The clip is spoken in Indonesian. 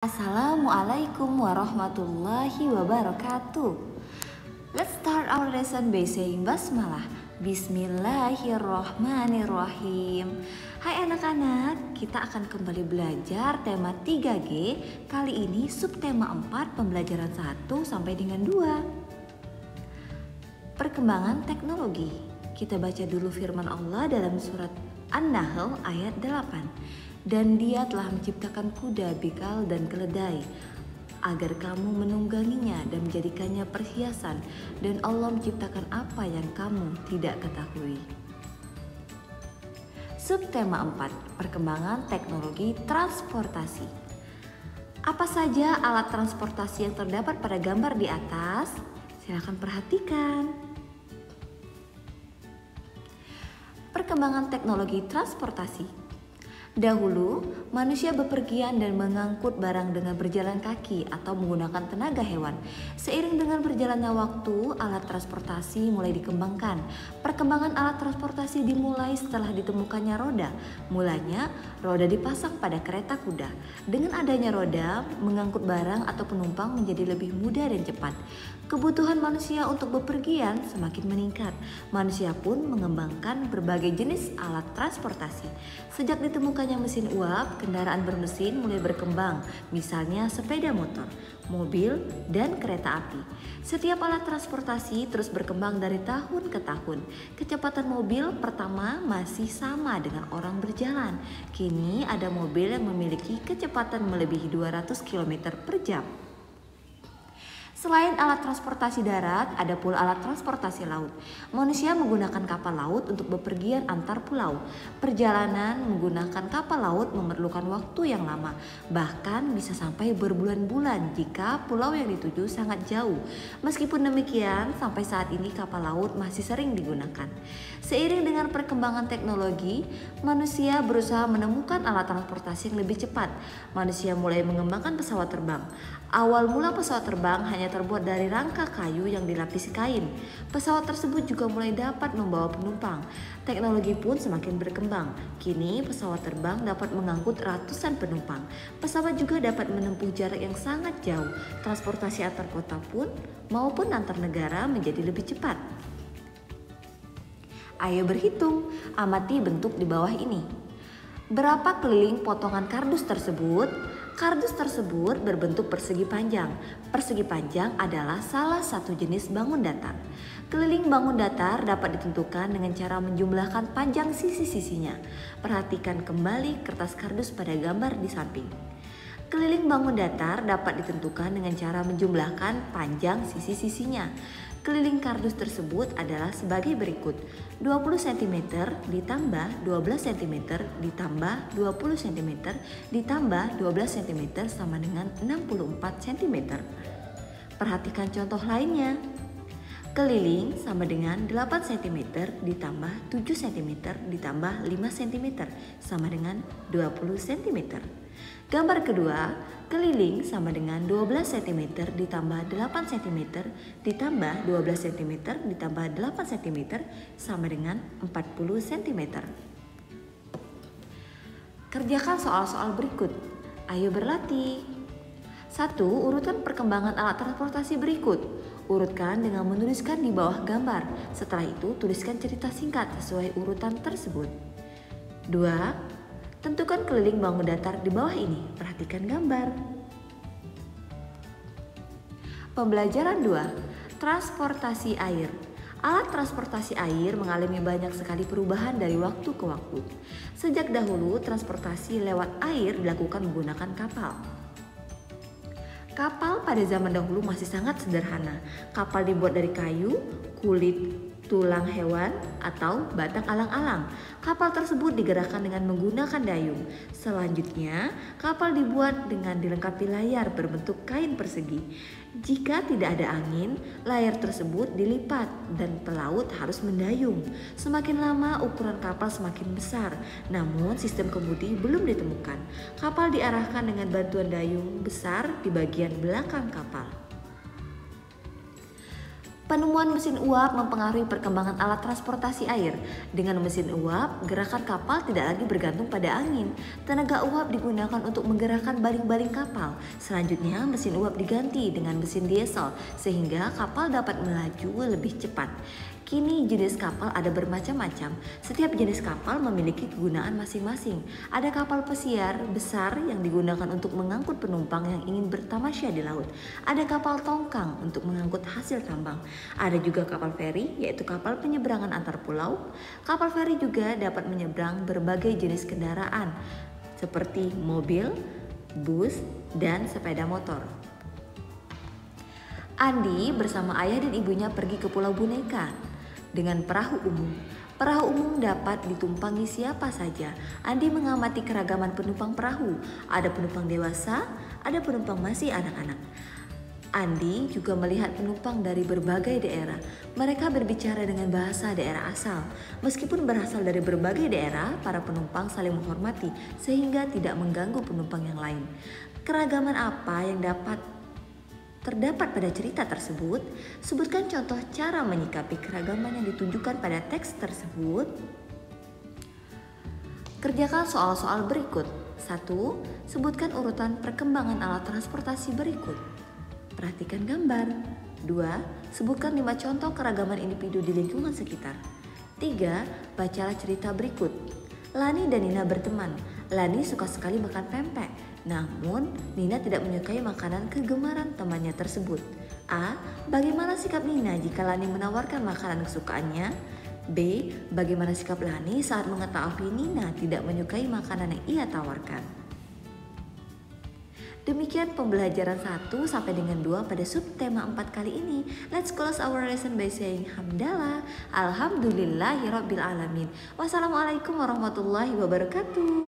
Assalamualaikum warahmatullahi wabarakatuh. Let's start our lesson by saying basmalah. Bismillahirrohmanirrohim. Hai anak-anak, kita akan kembali belajar tema 3G. Kali ini subtema 4 pembelajaran 1 sampai dengan 2. Perkembangan teknologi. Kita baca dulu firman Allah dalam surat An-Nahl ayat 8. Dan dia telah menciptakan kuda, bikal, dan keledai agar kamu menungganginya dan menjadikannya perhiasan, dan Allah menciptakan apa yang kamu tidak ketahui. Subtema 4, perkembangan teknologi transportasi. Apa saja alat transportasi yang terdapat pada gambar di atas? Silakan perhatikan. Perkembangan teknologi transportasi. Dahulu, manusia bepergian dan mengangkut barang dengan berjalan kaki atau menggunakan tenaga hewan. Seiring dengan berjalannya waktu, alat transportasi mulai dikembangkan. Perkembangan alat transportasi dimulai setelah ditemukannya roda. Mulanya, roda dipasang pada kereta kuda. Dengan adanya roda, mengangkut barang atau penumpang menjadi lebih mudah dan cepat. Kebutuhan manusia untuk bepergian semakin meningkat. Manusia pun mengembangkan berbagai jenis alat transportasi. Sejak ditemukannya mesin uap, kendaraan bermesin mulai berkembang, misalnya sepeda motor, mobil, dan kereta api. Setiap alat transportasi terus berkembang dari tahun ke tahun. Kecepatan mobil pertama masih sama dengan orang berjalan. Kini ada mobil yang memiliki kecepatan melebihi 200 km per jam. Selain alat transportasi darat, ada pula alat transportasi laut. Manusia menggunakan kapal laut untuk bepergian antar pulau. Perjalanan menggunakan kapal laut memerlukan waktu yang lama, bahkan bisa sampai berbulan-bulan jika pulau yang dituju sangat jauh. Meskipun demikian, sampai saat ini kapal laut masih sering digunakan. Seiring dengan perkembangan teknologi, manusia berusaha menemukan alat transportasi yang lebih cepat. Manusia mulai mengembangkan pesawat terbang. Awal mula pesawat terbang hanya terbuat dari rangka kayu yang dilapisi kain. Pesawat tersebut juga mulai dapat membawa penumpang. Teknologi pun semakin berkembang. Kini pesawat terbang dapat mengangkut ratusan penumpang. Pesawat juga dapat menempuh jarak yang sangat jauh. Transportasi antar kota pun maupun antar negara menjadi lebih cepat. Ayo berhitung, amati bentuk di bawah ini. Berapa keliling potongan kardus tersebut? Kardus tersebut berbentuk persegi panjang. Persegi panjang adalah salah satu jenis bangun datar. Keliling bangun datar dapat ditentukan dengan cara menjumlahkan panjang sisi-sisinya. Perhatikan kembali kertas kardus pada gambar di samping. Keliling bangun datar dapat ditentukan dengan cara menjumlahkan panjang sisi-sisinya. Keliling kardus tersebut adalah sebagai berikut. 20 cm ditambah 12 cm ditambah 20 cm ditambah 12 cm sama dengan 64 cm. Perhatikan contoh lainnya. Keliling sama dengan 8 cm ditambah 7 cm ditambah 5 cm sama dengan 20 cm. Gambar kedua, keliling sama dengan 12 cm ditambah 8 cm ditambah 12 cm ditambah 8 cm sama dengan 40 cm. Kerjakan soal-soal berikut. Ayo berlatih. 1. Urutan perkembangan alat transportasi berikut. Urutkan dengan menuliskan di bawah gambar. Setelah itu, tuliskan cerita singkat sesuai urutan tersebut. 2. Tentukan keliling bangun datar di bawah ini. Perhatikan gambar. Pembelajaran 2. Transportasi air. Alat transportasi air mengalami banyak sekali perubahan dari waktu ke waktu. Sejak dahulu, transportasi lewat air dilakukan menggunakan kapal. Kapal pada zaman dahulu masih sangat sederhana. Kapal dibuat dari kayu, kulit, tulang hewan, atau batang alang-alang. Kapal tersebut digerakkan dengan menggunakan dayung. Selanjutnya, kapal dibuat dengan dilengkapi layar berbentuk kain persegi. Jika tidak ada angin, layar tersebut dilipat dan pelaut harus mendayung. Semakin lama ukuran kapal semakin besar, namun sistem kemudi belum ditemukan. Kapal diarahkan dengan bantuan dayung besar di bagian belakang kapal. Penemuan mesin uap mempengaruhi perkembangan alat transportasi air. Dengan mesin uap, gerakan kapal tidak lagi bergantung pada angin. Tenaga uap digunakan untuk menggerakkan baling-baling kapal. Selanjutnya, mesin uap diganti dengan mesin diesel sehingga kapal dapat melaju lebih cepat. Kini jenis kapal ada bermacam-macam. Setiap jenis kapal memiliki kegunaan masing-masing. Ada kapal pesiar besar yang digunakan untuk mengangkut penumpang yang ingin bertamasya di laut. Ada kapal tongkang untuk mengangkut hasil tambang. Ada juga kapal feri, yaitu kapal penyeberangan antar pulau. Kapal feri juga dapat menyeberang berbagai jenis kendaraan seperti mobil, bus, dan sepeda motor. Andi bersama ayah dan ibunya pergi ke Pulau Boneka dengan perahu umum. Perahu umum dapat ditumpangi siapa saja. Andi mengamati keragaman penumpang perahu. Ada penumpang dewasa, ada penumpang masih anak-anak. Andi juga melihat penumpang dari berbagai daerah. Mereka berbicara dengan bahasa daerah asal. Meskipun berasal dari berbagai daerah, para penumpang saling menghormati sehingga tidak mengganggu penumpang yang lain. Keragaman apa yang terdapat pada cerita tersebut? Sebutkan contoh cara menyikapi keragaman yang ditunjukkan pada teks tersebut. Kerjakan soal-soal berikut. 1. Sebutkan urutan perkembangan alat transportasi berikut. Perhatikan gambar. 2. Sebutkan 5 contoh keragaman individu di lingkungan sekitar. 3. Bacalah cerita berikut. Lani dan Nina berteman. Lani suka sekali makan pempek, namun Nina tidak menyukai makanan kegemaran temannya tersebut. A. Bagaimana sikap Nina jika Lani menawarkan makanan kesukaannya? B. Bagaimana sikap Lani saat mengetahui Nina tidak menyukai makanan yang ia tawarkan? Demikian pembelajaran 1 sampai dengan 2 pada subtema 4 kali ini. Let's close our lesson by saying hamdalah, alhamdulillahirabbil alamin. Wassalamualaikum warahmatullahi wabarakatuh.